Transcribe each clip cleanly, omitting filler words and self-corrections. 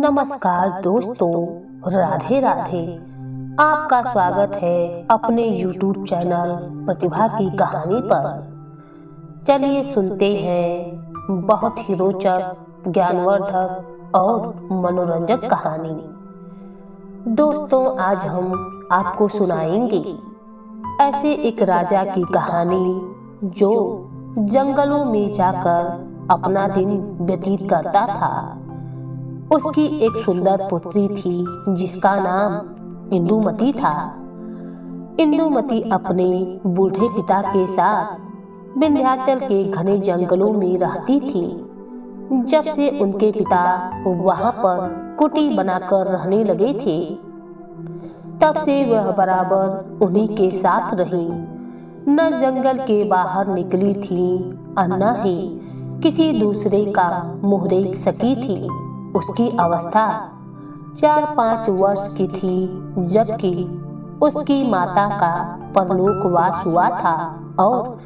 नमस्कार दोस्तों, राधे राधे। आपका स्वागत है अपने YouTube चैनल प्रतिभा की कहानी पर। चलिए सुनते हैं बहुत ही रोचक, ज्ञानवर्धक और मनोरंजक कहानी। दोस्तों, आज हम आपको सुनाएंगे ऐसे एक राजा की कहानी जो जंगलों में जाकर अपना दिन व्यतीत करता था। उसकी एक सुंदर पुत्री थी जिसका नाम इंदुमती था। इंदुमती अपने बूढ़े पिता के साथ विंध्याचल के घने जंगलों में रहती थी। जब से उनके पिता वहां पर कुटी बनाकर रहने लगे थे, तब से वह बराबर उन्हीं के साथ रही। न जंगल के बाहर निकली थी और न ही किसी दूसरे का मुंह देख सकी थी। उसकी अवस्था 4-5 वर्ष की थी, जबकि उसकी माता का परलोकवास हुआ था और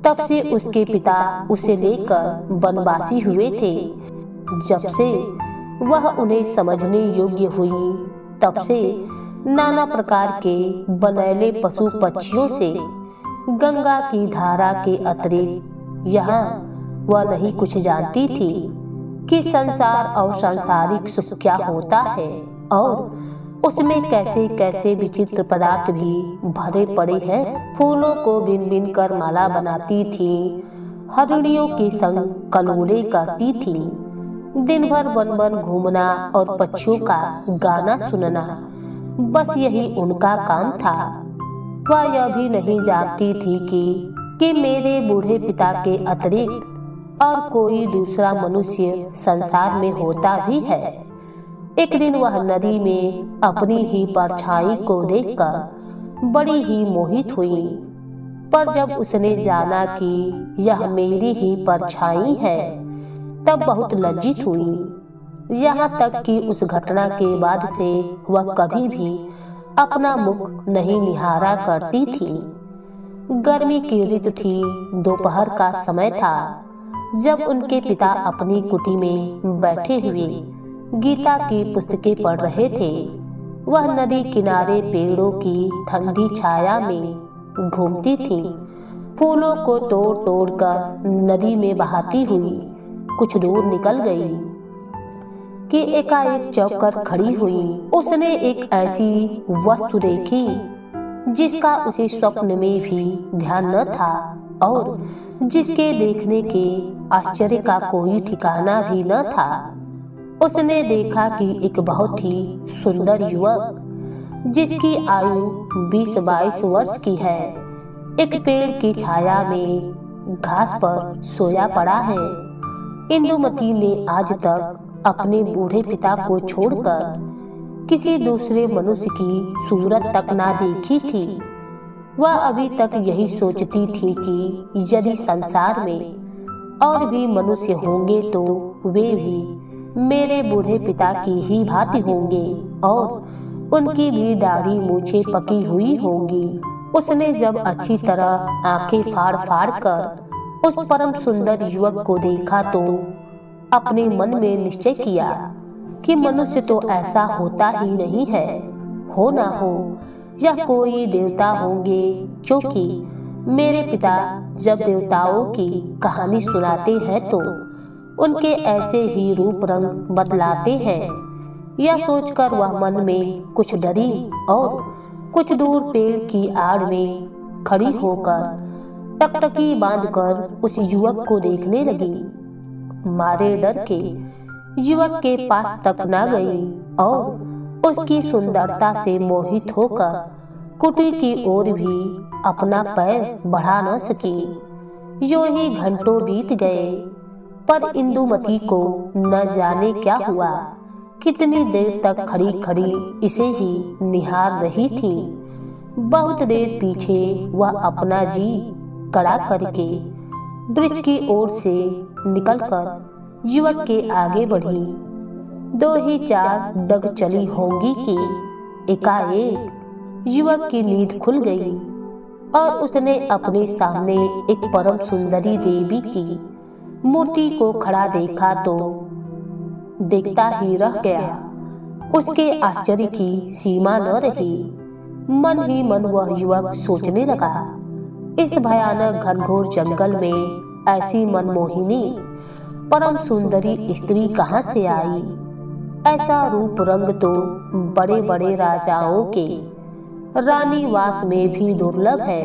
तब से उसके पिता उसे लेकर वनवासी हुए थे। जब से वह उन्हें समझने योग्य हुई, तब से नाना प्रकार के बनैले पशु पक्षियों से गंगा की धारा के अतिरिक्त यहाँ वह नहीं कुछ जानती थी कि संसार और सांसारिक सुख क्या होता है और उसमें कैसे कैसे विचित्र पदार्थ भी भरे पड़े हैं। फूलों को बिन बिन कर माला बनाती थी, हरिणियों के संग कलोले करती थी। दिन भर वन वन घूमना और पक्षियों का गाना सुनना, बस यही उनका काम था। वह यह भी नहीं जानती थी कि मेरे बूढ़े पिता के अतिरिक्त और कोई दूसरा मनुष्य संसार में होता भी है। एक दिन वह नदी में अपनी ही परछाई को देखकर बड़ी ही मोहित हुई, पर जब उसने जाना कि यह मेरी ही परछाई है, तब बहुत लज्जित हुई। यहाँ तक कि उस घटना के बाद से वह कभी भी अपना मुख नहीं निहारा करती थी। गर्मी की ऋतु थी, दोपहर का समय था, जब उनके पिता अपनी कुटी में बैठे हुए गीता की पुस्तकें पढ़ रहे थे। वह नदी किनारे पेड़ों की ठंडी छाया में घूमती थी, फूलों को तोड़ तोड़ कर नदी में बहाती हुई कुछ दूर निकल गई कि एकाएक चौंक कर खड़ी हुई। उसने एक ऐसी वस्तु देखी जिसका उसे स्वप्न में भी ध्यान न था और जिसके देखने के आश्चर्य का कोई ठिकाना भी न था। उसने देखा कि एक बहुत ही सुंदर युवक, जिसकी आयु 20-22 वर्ष की है, एक पेड़ की छाया में घास पर सोया पड़ा है। इंदुमती ने आज तक अपने बूढ़े पिता को छोड़कर किसी दूसरे मनुष्य की सूरत तक ना देखी थी। वह अभी तक यही सोचती थी कि यदि संसार में और भी मनुष्य होंगे तो वे भी मेरे बूढ़े पिता की ही भांति होंगे और उनकी भी दाढ़ी मूछें पकी हुई होंगी। उसने जब अच्छी तरह आंखें फाड़ फाड़ कर उस परम सुंदर युवक को देखा तो अपने मन में निश्चय किया कि मनुष्य तो ऐसा होता ही नहीं है। हो ना हो यह कोई देवता होंगे, क्योंकि मेरे पिता जब देवताओं की कहानी सुनाते हैं तो उनके ऐसे ही रूप रंग बतलाते हैं। यह सोचकर वह मन में कुछ डरी और कुछ दूर पेड़ की आड़ में खड़ी होकर टकटकी बांधकर उस युवक को देखने लगी। मारे डर के युवक के पास तक न गई और उसकी सुंदरता से मोहित होकर कुटी की ओर भी अपना पैर बढ़ा न सकी। यूं ही घंटों बीत गए, पर इंदुमती को न जाने क्या हुआ, कितनी देर तक खड़ी खड़ी इसे ही निहार रही थी। बहुत देर पीछे वह अपना जी कड़ा करके वृक्ष की ओर से निकलकर युवक के आगे बढ़ी। 2 ही 4 डग चली होंगी कि एकाएक युवक की नींद खुल गई और उसने अपने सामने एक परम सुंदरी देवी की मूर्ति को खड़ा देखा तो देखता ही रह गया। उसके आश्चर्य की सीमा न रही। मन ही मन वह युवक सोचने लगा, इस भयानक घनघोर जंगल में ऐसी मनमोहिनी परम सुंदरी स्त्री कहाँ से आई? ऐसा रूप रंग तो बड़े बड़े राजाओं के रानीवास में भी दुर्लभ है,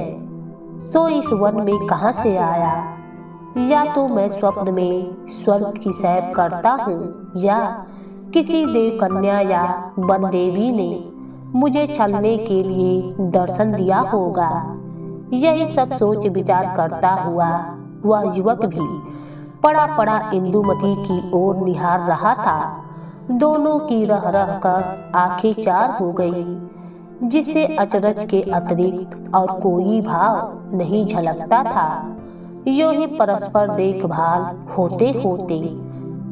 तो इस वन में कहाँ से आया? या तो मैं स्वप्न में स्वर्ग की सैर करता हूँ, या किसी देव कन्या या वन देवी ने मुझे छलने के लिए दर्शन दिया होगा। यही सब सोच विचार करता हुआ वह युवक भी पड़ा पड़ा इंदुमती की ओर निहार रहा था। दोनों की रह रह कर आंखें चार हो गई, जिसे अचरज के अतिरिक्त और कोई भाव नहीं झलकता था। यूं ही परस्पर देखभाल होते होते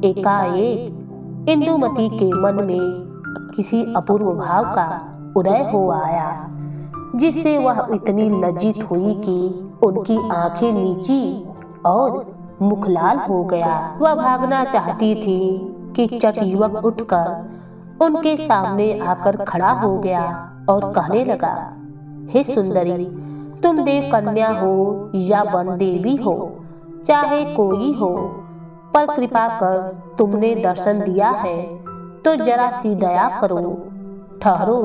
एकाएक इंदुमती के मन में किसी अपूर्व भाव का उदय हो आया, जिससे वह इतनी लज्जित हुई कि उनकी आंखें नीची और मुख लाल हो गया। वह भागना चाहती थी कि चट युवक उठकर उनके सामने आकर खड़ा हो गया और कहने लगा, हे सुंदरी, तुम देव कन्या हो या वन देवी हो, चाहे कोई हो, पर कृपा कर तुमने दर्शन दिया है तो जरा सी दया करो। ठहरो,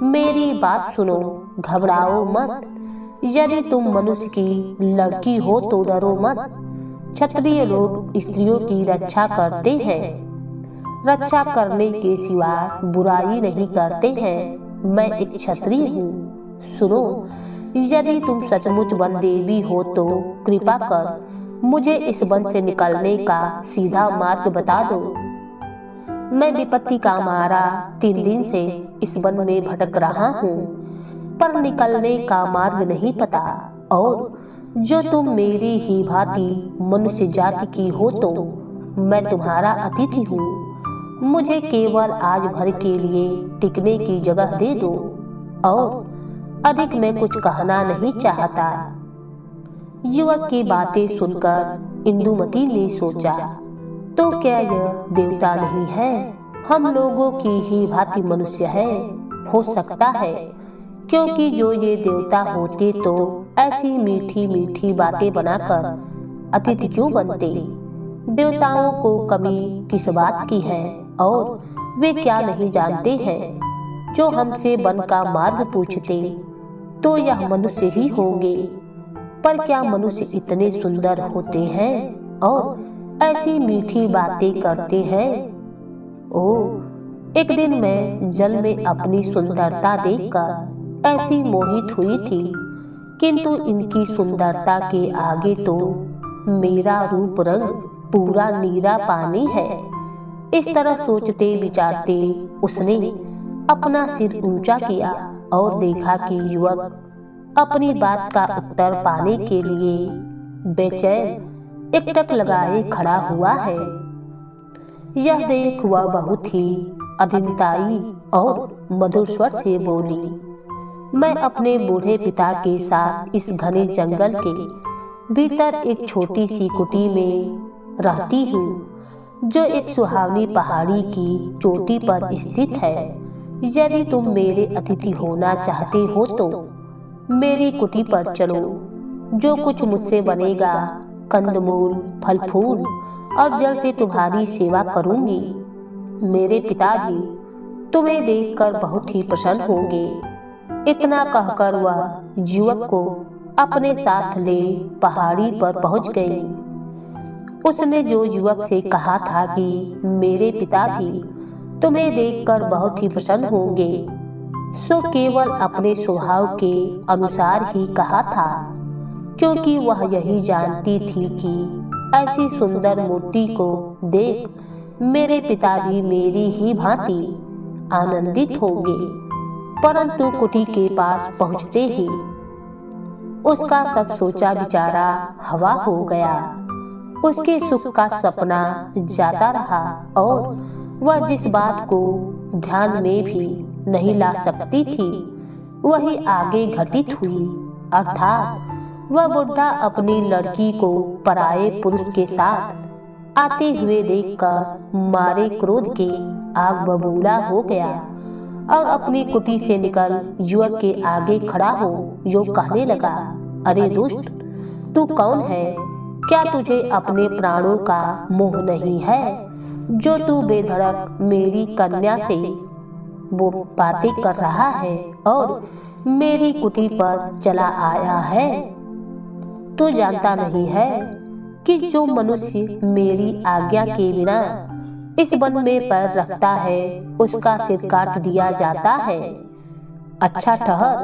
मेरी बात सुनो, घबराओ मत। यदि तुम मनुष्य की लड़की हो तो डरो मत। क्षत्रिय लोग स्त्रियों की रक्षा करते हैं, रक्षा करने के सिवा बुराई नहीं करते हैं। मैं एक क्षत्रिय हूँ। सुनो, यदि तुम सचमुच वन देवी हो तो कृपा कर मुझे इस वन से निकलने का सीधा मार्ग बता दो। मैं विपत्ति का मारा 3 दिन से इस वन में भटक रहा हूँ, पर निकलने का मार्ग नहीं पता। और जो तुम मेरी ही भांति मनुष्य जाति की हो तो मैं तुम्हारा अतिथि हूँ। मुझे केवल आज भर के लिए टिकने की जगह दे दो, और अधिक मैं कुछ कहना नहीं चाहता। युवक की बातें सुनकर इंदुमती ने सोचा, तो क्या यह देवता नहीं है? हम लोगों की ही भांति मनुष्य है। हो सकता है, क्योंकि जो ये देवता होते तो ऐसी मीठी मीठी बातें बनाकर अतिथि क्यों बनते? देवताओं को कमी किस बात की है, और वे क्या नहीं जानते हैं जो हमसे वन का मार्ग पूछते तो यह मनुष्य ही होंगे। पर क्या मनुष्य इतने सुंदर होते हैं और ऐसी मीठी बातें करते हैं? एक दिन मैं जल में अपनी सुंदरता देखकर ऐसी मोहित हुई थी, किंतु इनकी सुंदरता के आगे तो मेरा रूप रंग पूरा नीरा पानी है। इस तरह सोचते विचारते उसने अपना सिर ऊंचा किया और देखा कि युवक अपनी बात का उत्तर पाने के लिए बेचैन एकटक लगाए खड़ा हुआ है। यह देख वह बहुत ही अधीनताई और मधुर स्वर से बोली, मैं अपने बूढ़े पिता के साथ इस घने जंगल के भीतर एक छोटी सी कुटी में रहती हूँ, जो एक सुहावनी पहाड़ी की चोटी पर स्थित है। यदि तुम मेरे अतिथि होना चाहते हो तो मेरी कुटी पर चलो। जो कुछ मुझसे बनेगा, कंदमूल, फल फूल और जल से तुम्हारी सेवा करूंगी। मेरे पिता भी तुम्हें देखकर बहुत ही प्रसन्न होंगे। इतना कहकर वह युवक को अपने साथ ले पहाड़ी पर पहुंच गई। उसने जो युवक से कहा था कि मेरे पिता भी तुम्हें देखकर बहुत ही प्रसन्न होंगे, सो केवल अपने स्वभाव के अनुसार ही कहा था, क्योंकि वह यही जानती थी कि ऐसी सुंदर मूर्ति को देख मेरे पिता भी मेरी ही भांति आनंदित होंगे। परंतु कुटी के पास पहुंचते ही उसका सब सोचा विचारा हवा हो गया। उसके सुख का सपना जाता रहा और वह जिस बात को ध्यान में भी नहीं ला सकती थी वही आगे घटित हुई, अर्थात वह बुढ़ा अपनी लड़की को पराये पुरुष के साथ आते हुए देखकर मारे क्रोध के आग बबूला हो गया और अपनी कुटी से निकल युवक के आगे खड़ा हो जो कहने लगा, अरे दुष्ट, तू कौन है? क्या तुझे अपने प्राणों का मोह नहीं है जो तू बेधड़क मेरी कन्या से वो बातें कर रहा है और मेरी कुटी पर चला आया है? तू जानता नहीं है कि जो मनुष्य मेरी आज्ञा के बिना इस वन में पैर रखता है उसका सिर काट दिया जाता है। अच्छा ठहर,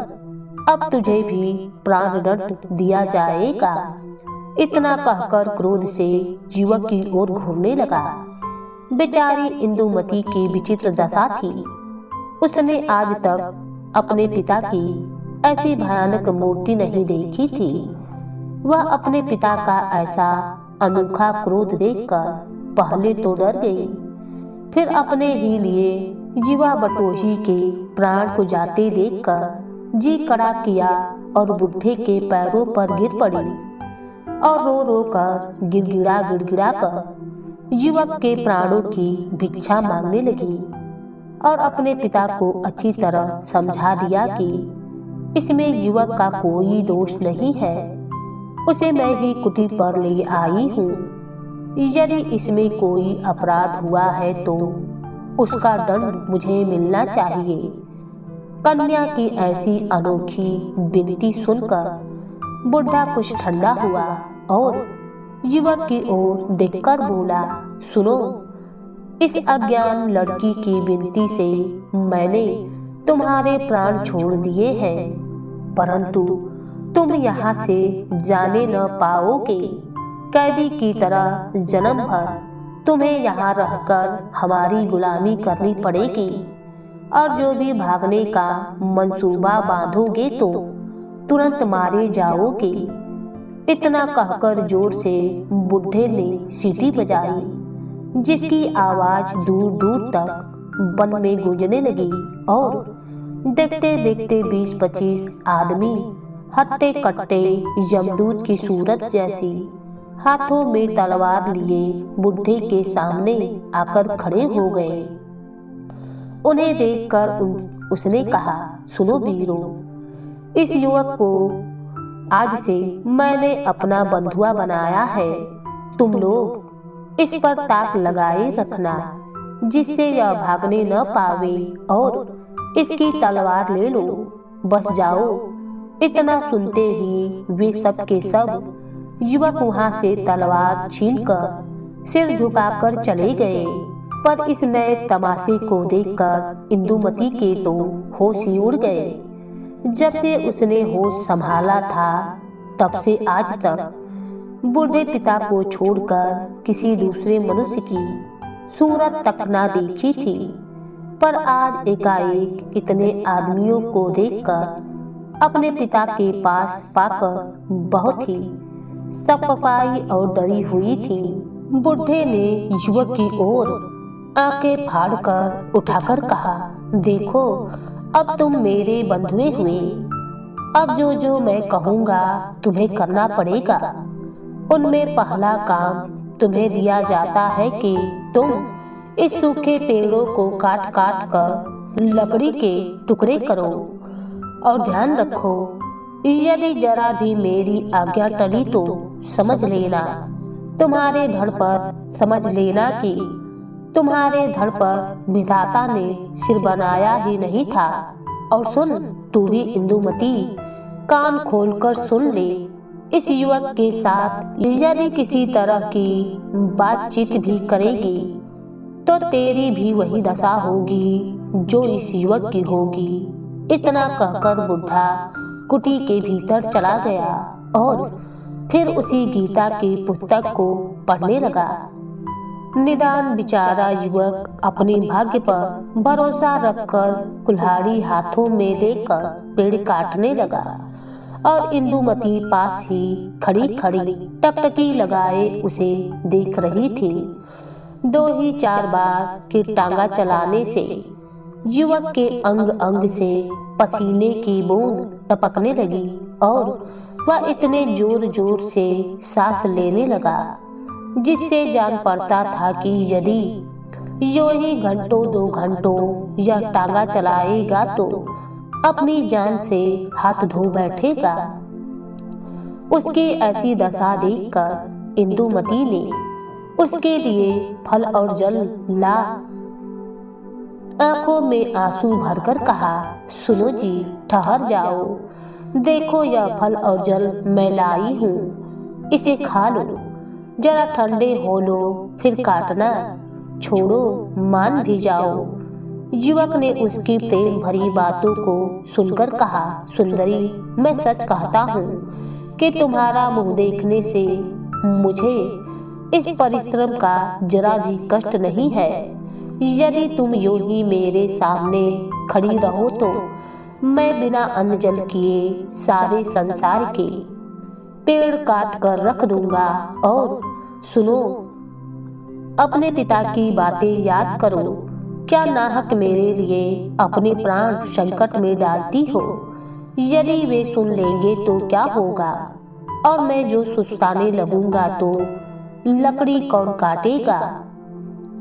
अब तुझे भी प्राण दंड दिया जाएगा। इतना कहकर क्रोध से युवक की ओर घूरने लगा। बेचारी इंदुमती की विचित्र दशा थी। उसने आज तक अपने पिता की ऐसी भयानक मूर्ति नहीं देखी थी। वह अपने पिता का ऐसा अनोखा क्रोध देखकर पहले तो डर गई, फिर अपने ही लिए जीवा बटोही के प्राण को जाते देखकर जी कड़ा किया और बुढ़े के पैरों पर गिर पड़ी और रो रो कर गिड़गिड़ा कर युवक के प्राणों की भिक्षा मांगने लगी और अपने पिता को अच्छी तरह समझा दिया कि इसमें युवक का कोई दोष नहीं है, उसे मैं ही कुटी पर ले आई हूँ। यदि इसमें कोई अपराध हुआ है तो उसका दंड मुझे मिलना चाहिए। कन्या की ऐसी अनोखी विनती सुनकर बुढ़ा कुछ ठंडा हुआ और युवक की ओर देखकर बोला, सुनो, इस अज्ञान लड़की की विनती से मैंने तुम्हारे प्राण छोड़ दिए हैं, परंतु तुम यहाँ से जाने न पाओगे। कैदी की तरह जन्म भर तुम्हें यहाँ रहकर हमारी गुलामी करनी पड़ेगी और जो भी भागने का मंसूबा बांधोगे तो तुरंत मारे जाओगे। इतना कहकर जोर से बुढ़े ने सीटी बजाई जिसकी आवाज दूर दूर तक वन में गूंजने लगी और देखते देखते 20-25 आदमी हट्टे कट्टे यमदूत की सूरत जैसी हाथों में तलवार लिए बुढ़े के सामने आकर खड़े हो गए। उन्हें देखकर उसने कहा, सुनो वीरों, इस युवक को आज से मैंने अपना बंधुआ बनाया है। तुम लोग इस पर ताक लगाए रखना जिससे यह भागने न पावे और इसकी तलवार ले लो, बस जाओ। इतना सुनते ही वे सब के सब युवक वहां से तलवार छीनकर सिर झुकाकर चले गए। पर इस नए तमाशे को देखकर इंदुमती के तो होश ही उड़ गए। जब से उसने होश संभाला था तब से आज तक बूढ़े पिता को छोड़कर किसी दूसरे मनुष्य की सूरत तक ना देखी थी। पर आज एकाएक इतने आदमियों को देखकर अपने पिता के पास पाकर बहुत ही सफाई और डरी हुई थी। बुढ़े ने युवक की ओर आंखें फाड़कर उठाकर कहा, देखो, अब तुम मेरे बंधुए हुए। अब जो जो मैं कहूँगा तुम्हें करना पड़ेगा। उनमें पहला काम तुम्हें दिया जाता है कि तुम इस सूखे पेड़ों को काट काट कर लकड़ी के टुकड़े करो और ध्यान रखो, यदि जरा भी मेरी आज्ञा टली तो समझ लेना तुम्हारे धड़ पर समझ लेना कि तुम्हारे धड़ पर विधाता ने सिर बनाया ही नहीं था। और सुन, तू भी इंदुमती, कान खोलकर सुन ले, इस युवक के साथ यदि किसी तरह की बातचीत भी करेगी तो तेरी भी वही दशा होगी जो इस युवक की होगी। इतना कहकर बुढ़ा कुटी के भीतर चला गया और फिर उसी गीता की पुस्तक को पढ़ने लगा। निदान बेचारा युवक अपने भाग्य पर भरोसा रखकर कुल्हाड़ी हाथों में लेकर पेड़ काटने लगा और इंदुमती पास ही खड़ी खड़ी टकटकी लगाए उसे देख रही थी। 2 ही 4 बार की टांगा चलाने से युवक के अंग अंग से पसीने की बूंद टपकने लगी और वह इतने जोर जोर से सांस लेने लगा जिससे जान पड़ता था कि यदि यूं ही घंटों 2 घंटों यह टांगा चलाएगा तो अपनी जान से हाथ धो बैठेगा। उसकी ऐसी दशा देखकर इंदुमती ने उसके लिए फल और जल ला आंखों में आंसू भरकर कहा, सुनो जी, ठहर जाओ, देखो यह फल और जल मैं लाई हूँ, इसे खा लो, जरा ठंडे हो लो, फिर काटना, छोड़ो, मान भी जाओ। युवक ने उसकी प्रेम भरी बातों को सुनकर कहा, सुंदरी, मैं सच कहता हूँ कि तुम्हारा मुंह देखने से मुझे इस परिश्रम का जरा भी कष्ट नहीं है। यदि तुम यूं ही मेरे सामने खड़ी रहो तो मैं बिना अन्न जल किए सारे संसार के पेड़ काट कर रख दूंगा। और सुनो, अपने पिता की बातें याद करो, क्या नाहक मेरे लिए अपने प्राण संकट में डालती हो। यदि वे सुन लेंगे तो क्या होगा, और मैं जो सुस्ताने लगूंगा तो लकड़ी कौन काटेगा।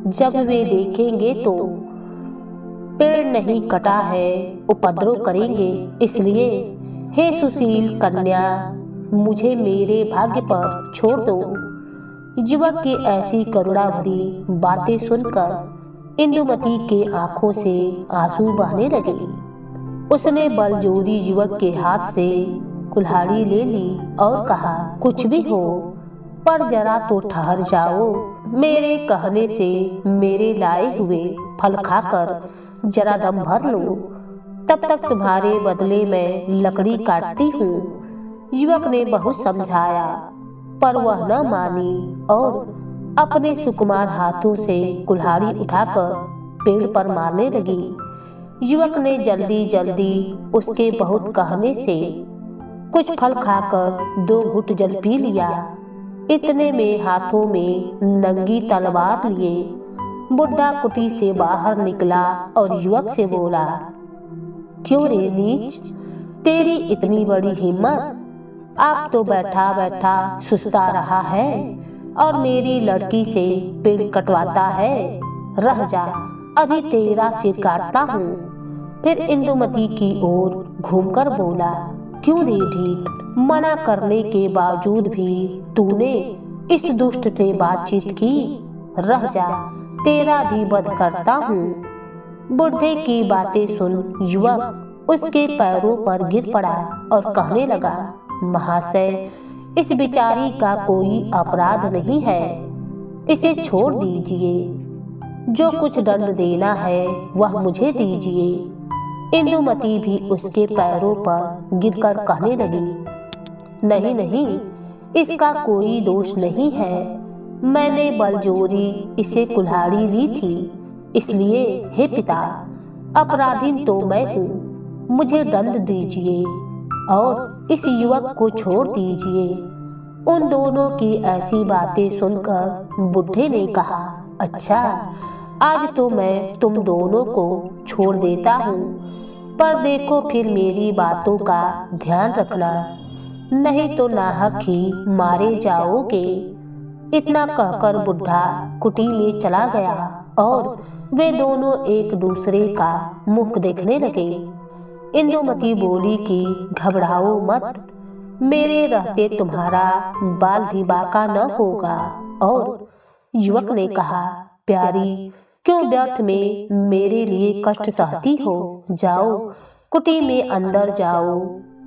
जब वे देखेंगे तो पेड़ नहीं कटा है, उपद्रव करेंगे। इसलिए हे सुशील कन्या, मुझे मेरे भाग्य पर छोड़ दो। युवक की ऐसी करुणा भरी बातें सुनकर इंदुमती के आंखों से आंसू बहने लगे। उसने बलजोरी युवक के हाथ से कुल्हाड़ी ले ली और कहा, कुछ भी हो, पर जरा तो ठहर जाओ। मेरे कहने से मेरे लाए हुए फल खाकर जरा दम भर लो, तब तक तुम्हारे बदले में लकड़ी काटती हूँ। युवक ने बहुत समझाया, पर वह न मानी और अपने सुकुमार हाथों से कुल्हाड़ी उठाकर पेड़ पर मारने लगी। युवक ने जल्दी जल्दी उसके बहुत कहने से कुछ फल खाकर 2 घूंट जल पी लिया। इतने में हाथों में नंगी तलवार लिए बुढ़ा कुटी से बाहर निकला और युवक से बोला, क्यों रे नीच, तेरी इतनी बड़ी हिम्मत। आप तो बैठा बैठा सुस्ता रहा है और मेरी लड़की से पेड़ कटवाता है। रह जा, अभी तेरा सिर काटता हूँ। फिर इंदुमती की ओर घूमकर बोला, क्यों रे ढीठ, मना करने के बावजूद भी तूने इस दुष्ट से बातचीत की। रह जा, तेरा भी वध करता हूँ। बुढ़े की बातें सुन युवक उसके पैरों पर गिर पड़ा और कहने लगा, महाशय, इस बिचारी का कोई अपराध नहीं है, इसे छोड़ दीजिए। जो कुछ दंड देना है वह मुझे दीजिए। इंदुमती भी उसके पैरों पर गिरकर कहने लगी, नहीं नहीं, इसका कोई दोष नहीं है, मैंने बलजोरी इसे कुल्हाड़ी ली थी, इसलिए हे पिता, अपराधीन तो मैं हूँ, मुझे दंड दीजिए और इस युवक को छोड़ दीजिए। उन दोनों की ऐसी बातें सुनकर बुढ़े ने कहा, अच्छा, आज तो मैं तुम दोनों को छोड़ देता हूँ, पर देखो फिर मेरी बातों का ध्यान रखना, नहीं तो नाहक ही मारे जाओगे। इतना कहकर बुढ़ा कुटी में चला गया और वे दोनों एक दूसरे का मुख देखने लगे। इंदुमती बोली कि घबराओ मत, मेरे रहते तुम्हारा बाल भी बाका न होगा। और युवक ने कहा, प्यारी, क्यों व्यर्थ में मेरे लिए कष्ट सहती हो, जाओ कुटी में अंदर जाओ।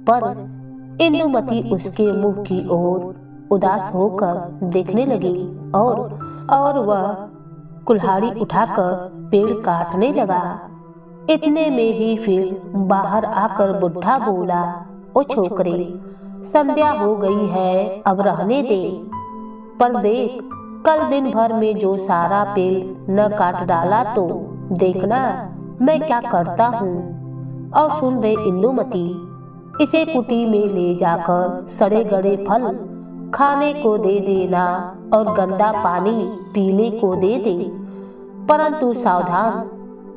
पर इंदुमती उसके मुख की ओर उदास होकर देखने लगी और वह कुल्हाड़ी उठाकर पेड़ काटने लगा। इतने में ही फिर बाहर आकर बुढ़ा बोला, ओ छोकरे, संध्या हो गई है, अब रहने दे, पर देख, कल दिन भर में जो सारा पेड़ न काट डाला तो देखना मैं क्या करता हूँ। और सुन रे इंदुमती, इसे कुटी में ले जाकर सड़े गड़े फल खाने को दे देना और गंदा पानी पीने को दे दे, परंतु सावधान,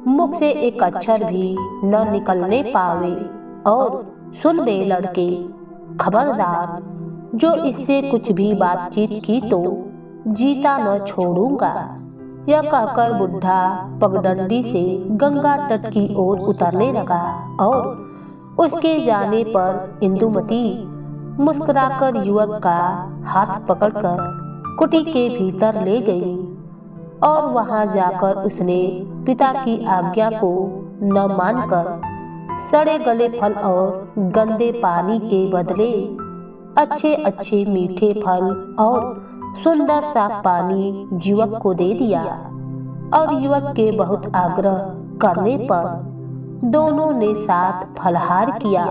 मुख से एक अक्षर भी न निकलने पावे। और सुन बे लड़के, खबरदार, जो इससे कुछ भी बातचीत की तो जीता न छोड़ूंगा। यह कहकर बुढ़ा पगडंडी से गंगा तट की ओर उतरने लगा और उसके जाने पर इंदुमती मुस्कुराकर युवक का हाथ पकड़कर कुटी के भीतर ले गई और वहां जाकर उसने पिता की आज्ञा को न मानकर सड़े गले फल और गंदे पानी के बदले अच्छे अच्छे मीठे फल और सुंदर सा पानी युवक को दे दिया। और युवक के बहुत आग्रह करने पर दोनों ने साथ फलहार किया।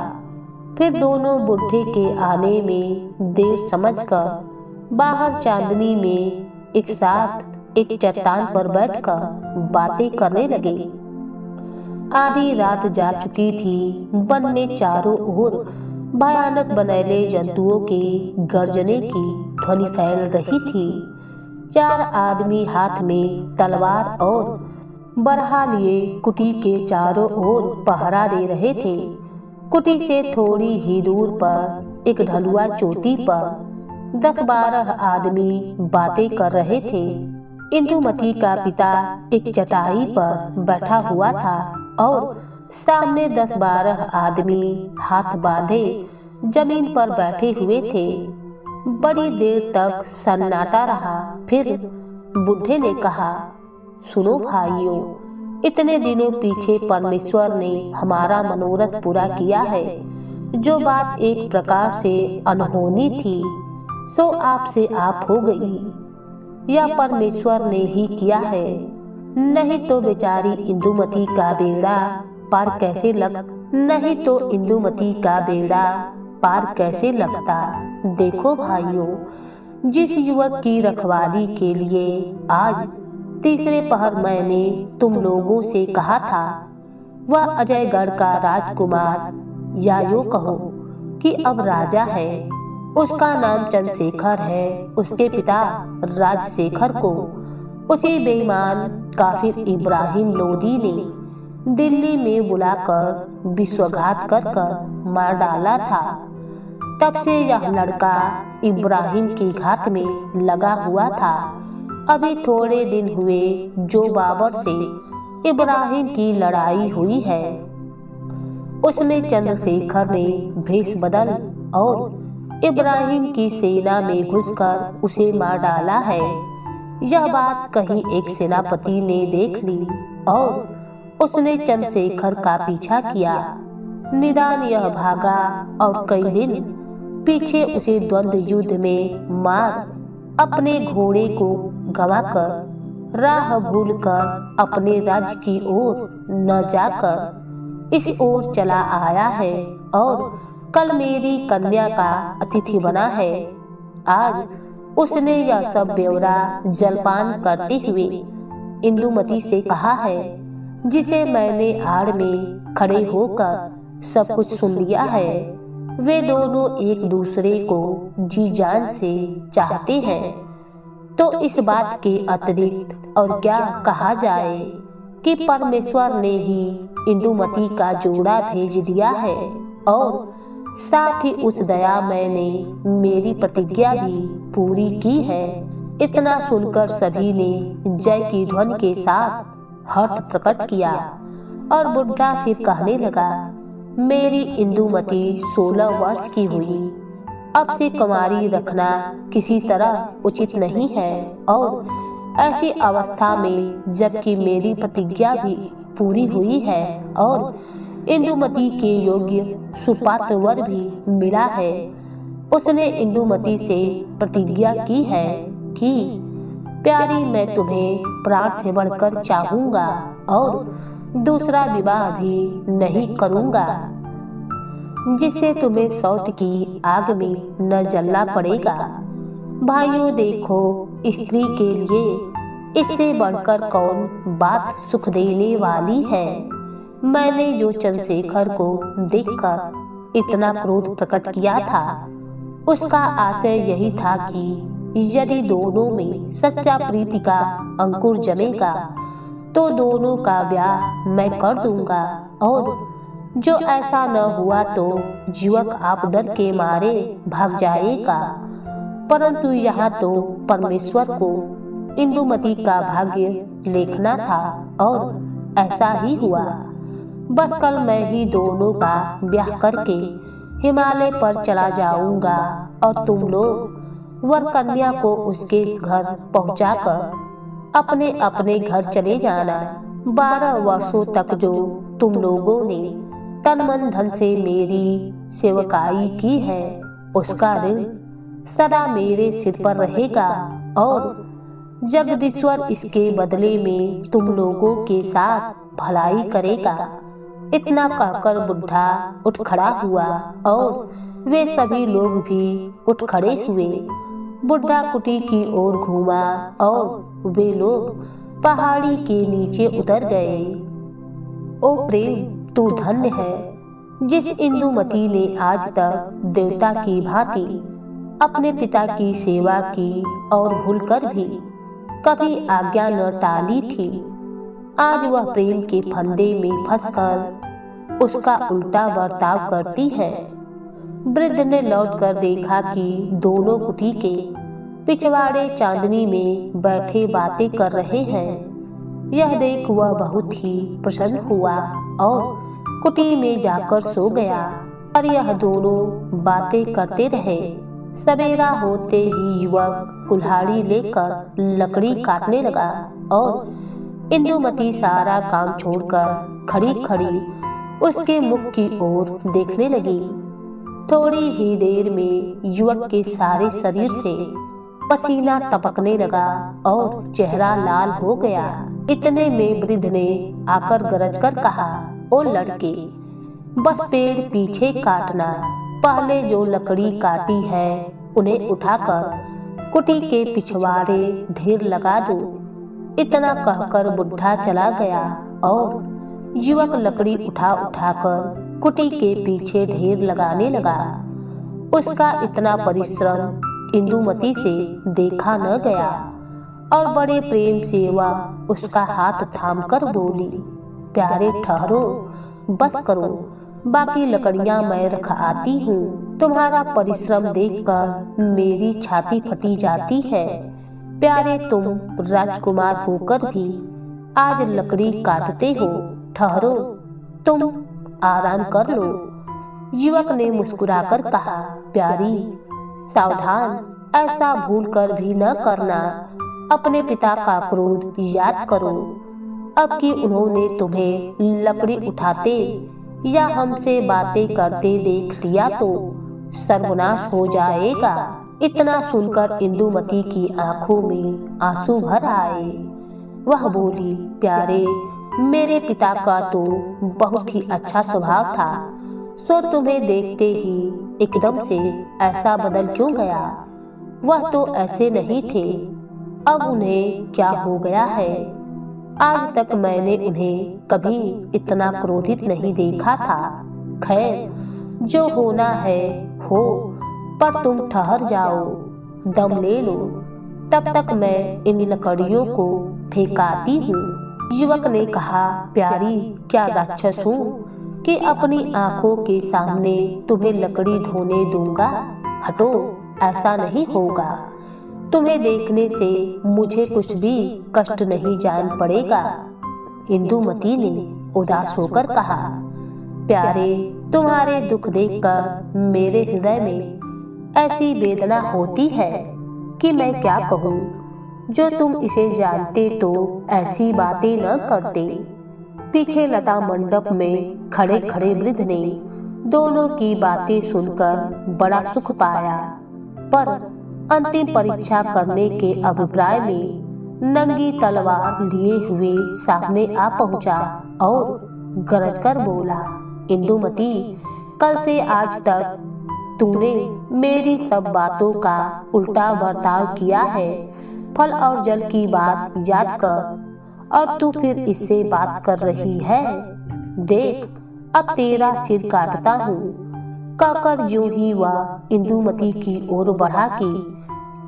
फिर दोनों बुढ़े के आने में देर समझकर बाहर चांदनी में एक साथ एक चट्टान पर बैठकर बातें करने लगे। आधी रात जा चुकी थी। वन में चारों ओर भयानक बनैले जंतुओं के गर्जने की ध्वनि फैल रही थी। 4 आदमी हाथ में तलवार और बरहा लिए कुटी के चारों ओर पहरा दे रहे थे। कुटी से थोड़ी ही दूर पर एक ढलुआ चोटी पर 10-12 आदमी बातें कर रहे थे। इंदुमती का पिता एक चटाई पर बैठा हुआ था और सामने 10-12 आदमी हाथ बांधे जमीन पर बैठे हुए थे। बड़ी देर तक सन्नाटा रहा। फिर बुढ़े ने कहा, सुनो भाइयों, इतने दिनों पीछे परमेश्वर ने हमारा मनोरथ पूरा किया है। जो बात एक प्रकार से अनहोनी थी सो आपसे आप हो गई। यह परमेश्वर ने ही किया है, नहीं तो बेचारी इंदुमती का बेड़ा पार कैसे लगता। देखो भाइयों, जिस युवक की रखवाली के लिए आज तीसरे पहर मैंने तुम लोगों से कहा था, वह अजयगढ़ का राजकुमार या यूं कहो कि अब राजा है। उसका नाम चंद्रशेखर है। उसके पिता राजशेखर को उसी बेईमान काफिर इब्राहिम लोदी ने दिल्ली में बुलाकर विश्वासघात कर मार डाला था। तब से यह लड़का इब्राहिम की घात में लगा हुआ था। अभी थोड़े दिन हुए जो बाबर से इब्राहिम की लड़ाई हुई है, उसमें चंद्रशेखर ने भेष बदल और इब्राहिम की सेना में घुसकर उसे मार डाला है। यह बात कहीं एक सेनापति ने देख ली और उसने चंद्रशेखर का पीछा किया। निदान यह भागा और कई दिन पीछे उसे द्वंद्व युद्ध में मार अपने घोड़े को गंवाकर राह भूलकर अपने राज्य की ओर न जाकर इस ओर चला आया है और कल मेरी कन्या का अतिथि बना है। आज उसने यह सब ब्यौरा जलपान करते हुए इंदुमती से कहा है, जिसे मैंने आड़ में खड़े होकर सब कुछ सुन लिया है। वे दोनों एक दूसरे को जी जान से चाहते हैं, तो इस बात के अतिरिक्त और क्या कहा जाए कि परमेश्वर ने ही इंदुमती का जोड़ा भेज दिया है और साथ ही उस दया मैंने मेरी प्रतिज्ञा भी पूरी की है। इतना सुनकर सभी ने जय की ध्वनि के साथ हर्ष प्रकट किया और बुढ़ा फिर कहने लगा, मेरी इंदुमती 16 वर्ष की हुई। अब से कुमारी रखना किसी तरह उचित नहीं है और ऐसी अवस्था में जबकि मेरी प्रतिज्ञा भी पूरी हुई है और इंदुमती के योग्य सुपात्र वर भी मिला है। उसने इंदुमती से प्रतिज्ञा की है कि प्यारी, मैं तुम्हें प्राण से बढ़कर चाहूंगा और दूसरा विवाह भी नहीं करूंगा, जिससे तुम्हें सौत की आग में न जलना पड़ेगा। भाइयों देखो, स्त्री के लिए इससे बढ़कर कौन बात सुख देने वाली है। मैंने जो चंद्रशेखर को देखकर इतना क्रोध प्रकट किया था, उसका आशय यही था कि यदि दोनों में सच्चा प्रीति का अंकुर जमेगा तो दोनों का ब्याह मैं कर दूंगा, और जो ऐसा न हुआ तो युवक आप डर के मारे भाग जाएगा परंतु यहाँ तो परमेश्वर को इंदुमती का भाग्य लेखना था और ऐसा ही हुआ। बस कल मैं ही दोनों का ब्याह करके हिमालय पर चला जाऊंगा और तुम लोग वर कन्या को उसके घर पहुंचाकर अपने अपने घर चले जाना। 12 वर्षों तक जो तुम लोगों ने तन मन धन से मेरी सेवकाई की है उसका ऋण सदा मेरे सिर पर रहेगा और जगदीश्वर इसके बदले में तुम लोगों के साथ भलाई करेगा। इतना कहकर बुढ़ा उठ खड़ा हुआ और वे सभी लोग भी उठ खड़े हुए। बुढ़ा कुटी की ओर घूमा और वे लोग पहाड़ी के नीचे उतर गए। ओ प्रेम, तू धन्य है जिस इंदुमती ने आज तक देवता की भांति अपने पिता की सेवा की और भूलकर भी कभी आज्ञा न टाली थी। आज वह प्रेम के फंदे में फंसकर उसका उल्टा बर्ताव करती है। वृद्ध ने लौटकर देखा कि दोनों कुटी के पिछवाड़े चांदनी में बैठे बातें कर रहे हैं। यह देख वह बहुत ही प्रसन्न हुआ और कुटी में जाकर सो गया। और यह दोनों बातें करते रहे। सवेरा होते ही युवक कुल्हाड़ी लेकर लकड़ी काटने लगा और इंदुमती सारा काम छोड़कर खड़ी खड़ी उसके मुख की ओर देखने लगी। थोड़ी ही देर में युवक के सारे शरीर से पसीना टपकने लगा और चेहरा लाल हो गया। इतने में वृद्ध ने आकर गरज कर कहा, ओ लड़के, बस पेड़ पीछे काटना। पहले जो लकड़ी काटी है उन्हें उठाकर कुटी के पिछवाड़े ढेर लगा दो। इतना कहकर बुढ़ा चला गया और युवक लकड़ी उठा उठाकर कुटी के पीछे ढेर लगाने लगा। उसका इतना परिश्रम इंदुमती से देखा न गया और बड़े प्रेम से वह उसका हाथ थामकर बोली, प्यारे ठहरो, बस करो, बाकी लकड़ियां मैं रख आती हूँ। तुम्हारा परिश्रम देखकर मेरी छाती फटी जाती है। प्यारे, तुम राजकुमार होकर भी आज लकड़ी काटते हो। ठहरो, तुम आराम कर लो। युवक ने मुस्कुराकर कहा, प्यारी, सावधान, ऐसा भूल कर भी न करना। अपने पिता का क्रोध याद करो। अब कि उन्होंने तुम्हें लकड़ी उठाते या हमसे बातें करते देख लिया तो सर्वनाश हो जाएगा। इतना सुनकर इंदुमती की आंखों में आंसू भर आए। वह बोली, प्यारे, मेरे पिता का तो बहुत ही अच्छा स्वभाव था, सो तुम्हें देखते ही एकदम से ऐसा बदल क्यों गया? वह तो ऐसे नहीं थे, अब उन्हें क्या हो गया है? आज तक मैंने उन्हें कभी इतना क्रोधित नहीं देखा था। खैर, जो होना है हो, पर तुम ठहर जाओ, दम ले लो, तब तक मैं इन लकड़ियों को फेंकाती हूँ। युवक ने कहा, प्यारी, क्या राक्षस हूँ कि अपनी आंखों के सामने तुम्हें लकड़ी धोने दूंगा? हटो, ऐसा नहीं होगा। तुम्हें देखने से मुझे कुछ भी कष्ट नहीं जान पड़ेगा। इंदुमती ने उदास होकर कहा, प्यारे, तुम्हारे दुख देखकर मेरे हृदय में ऐसी वेदना होती है कि मैं क्या कहूँ। जो तुम इसे जानते तो ऐसी बातें न करते। पीछे लता मंडप में खड़े खड़े वृद्ध ने दोनों की बातें सुनकर बड़ा सुख पाया, पर अंतिम परीक्षा करने के अभिप्राय में नंगी तलवार लिए हुए सामने आ पहुंचा और गरज कर बोला, इंदुमती, कल से आज तक तूने मेरी सब बातों का उल्टा बर्ताव किया है। फल और जल की बात याद कर, और तू फिर इससे बात कर रही है। देख, अब तेरा सिर काटता हूँ। कहकर यूं ही वह इंदुमती की ओर बढ़ा कि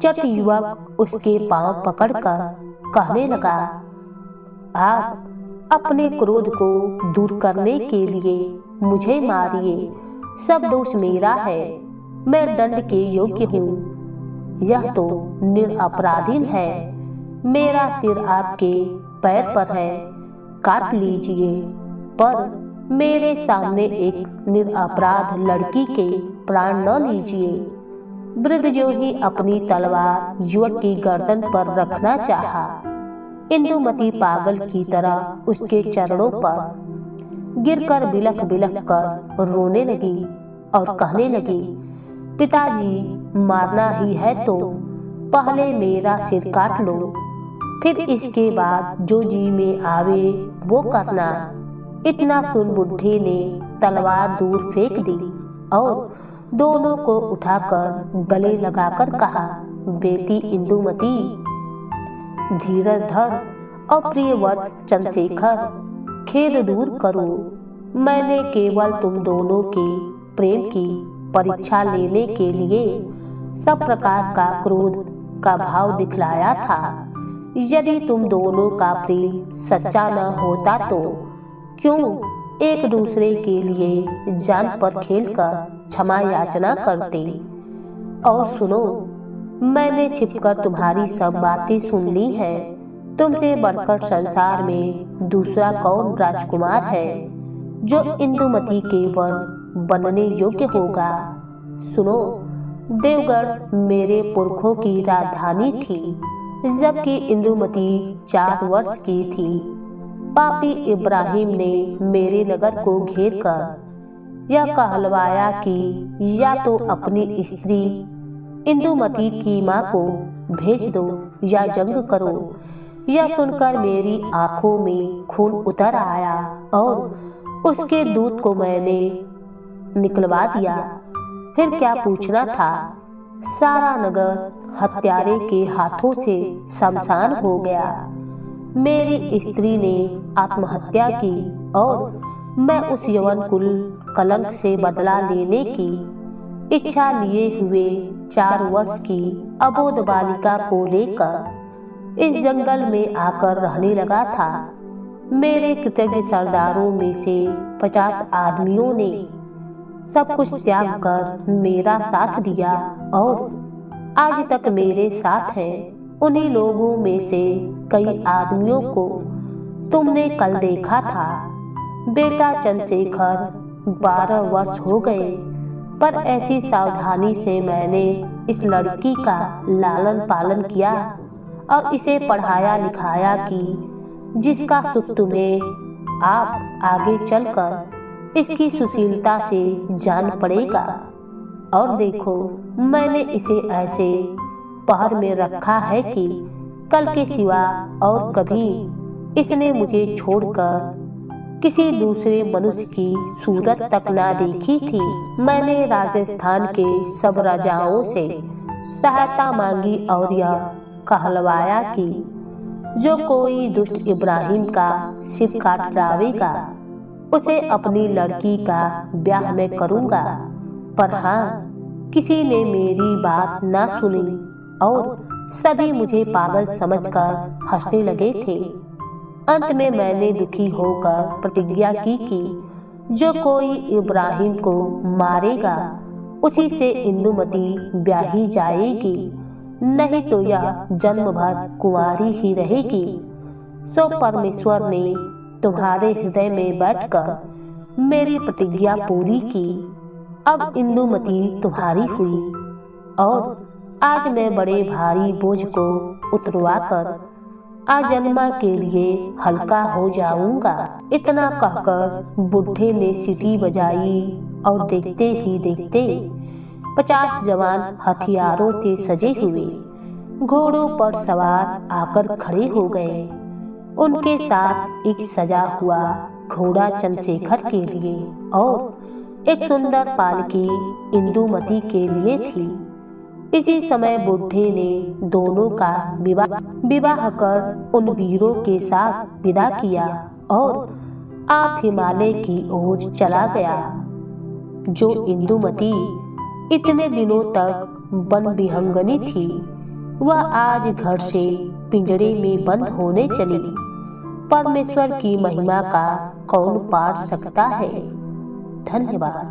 चट युवक उसके पांव पकड़कर कहने लगा, आप अपने क्रोध को दूर करने के लिए मुझे मारिए। सब दोष मेरा है, मैं दंड के योग्य हूँ। यह तो निरपराधीन है। मेरा सिर आपके पैर पर है, काट लीजिए, पर मेरे सामने एक निरपराध लड़की के प्राण न लीजिए। वृद्ध जो ही अपनी तलवार युवक की गर्दन पर रखना चाहा, इंदुमती पागल की तरह उसके चरणों पर गिरकर बिलख बिलख कर रोने लगी और कहने लगी, पिताजी, मारना ही है तो पहले मेरा सिर काट लो, फिर इसके बाद जो जी में आवे वो करना। इतना सुन बुढ़े ने तलवार दूर फेंक दी और दोनों को उठाकर गले लगाकर कहा, बेटी इंदुमती, धीरज धर और प्रिय वत्स चंद्रशेखर, खेद दूर करो। मैंने केवल तुम दोनों के प्रेम की परीक्षा लेने के लिए सब प्रकार का क्रोध का भाव दिखलाया था। यदि तुम दोनों का प्रेम सच्चा न होता तो क्यों एक दूसरे के लिए जान पर खेलकर क्षमा याचना करते। और सुनो, मैंने छिपकर तुम्हारी सब बातें सुन ली हैं। तुमसे बढ़कर संसार में दूसरा कौन राजकुमार है जो इंदुमती के वर बनने योग्य होगा। सुनो, देवगढ़ मेरे पुरखों की राजधानी थी, जबकि इंदुमती 4 वर्ष की थी। पापी इब्राहिम ने मेरे नगर को घेर कर यह कहलवाया कि या तो अपनी स्त्री इंदुमती की माँ को भेज दो या जंग करो। यह सुनकर मेरी आंखों में खून उतर आया और उसके दूध को मैंने निकलवा दिया। फिर क्या पूछना था। सारा नगर हत्यारे के हाथों से शमशान हो गया। मेरी स्त्री ने आत्महत्या की और मैं उस यवन कुल कलंक से बदला लेने की इच्छा लिए हुए 4 वर्ष की अबोध बालिका को लेकर इस जंगल में आकर रहने लगा था। मेरे कृतज्ञ सरदारों में से 50 आदमियों ने सब कुछ त्याग कर मेरा साथ दिया और आज तक मेरे साथ हैं। उन्हीं लोगों में से कई आदमियों को तुमने कल देखा था। बेटा चंद्रशेखर 12 वर्ष हो गए, पर ऐसी सावधानी से मैंने इस लड़की का लालन पालन किया और इसे पढ़ाया लिखाया कि जिसका सुख तुम्हें आप आगे चलकर इसकी सुशीलता से जान पड़ेगा। और देखो, मैंने इसे ऐसे पहर में रखा है कि कल के सिवा और कभी इसने मुझे छोड़कर किसी दूसरे मनुष्य की सूरत तक ना देखी थी। मैंने राजस्थान के सब राजाओं से सहायता मांगी और यह कहलवाया कि जो कोई दुष्ट इब्राहिम का सिर काट डालेगा उसे अपनी लड़की का ब्याह में करूंगा। पर हाँ, किसी ने मेरी बात ना सुनी और सभी मुझे पागल समझकर हंसने लगे थे। अंत में मैंने दुखी होकर प्रतिज्ञा की कि जो कोई इब्राहिम को मारेगा उसी से इंदुमती ब्याही जाएगी, नहीं तो यह जन्म भर कुंवारी ही रहेगी। सो परमेश्वर ने तुम्हारे हृदय में बैठकर मेरी प्रतिज्ञा पूरी की। अब इंदुमती तुम्हारी हुई और आज मैं बड़े भारी बोझ को उतरवाकर आजन्मा के लिए हल्का हो जाऊंगा। इतना कहकर बुढ़े ने सीटी बजाई और देखते ही देखते 50 जवान हथियारों से सजे हुए घोड़ों पर सवार आकर खड़े हो गए। उनके साथ एक सजा हुआ घोड़ा चंद्रशेखर के लिए और एक सुंदर पालकी इंदुमती के लिए थी। इसी समय बुढ़े ने दोनों का विवाह कर उन वीरों के साथ विदा किया और आप हिमालय की ओर चला गया। जो इंदुमती इतने दिनों तक वन विहंगनी थी, वह आज घर से पिंजरे में बंद होने चली। परमेश्वर की महिमा का कौन पार सकता है। धन्यवाद।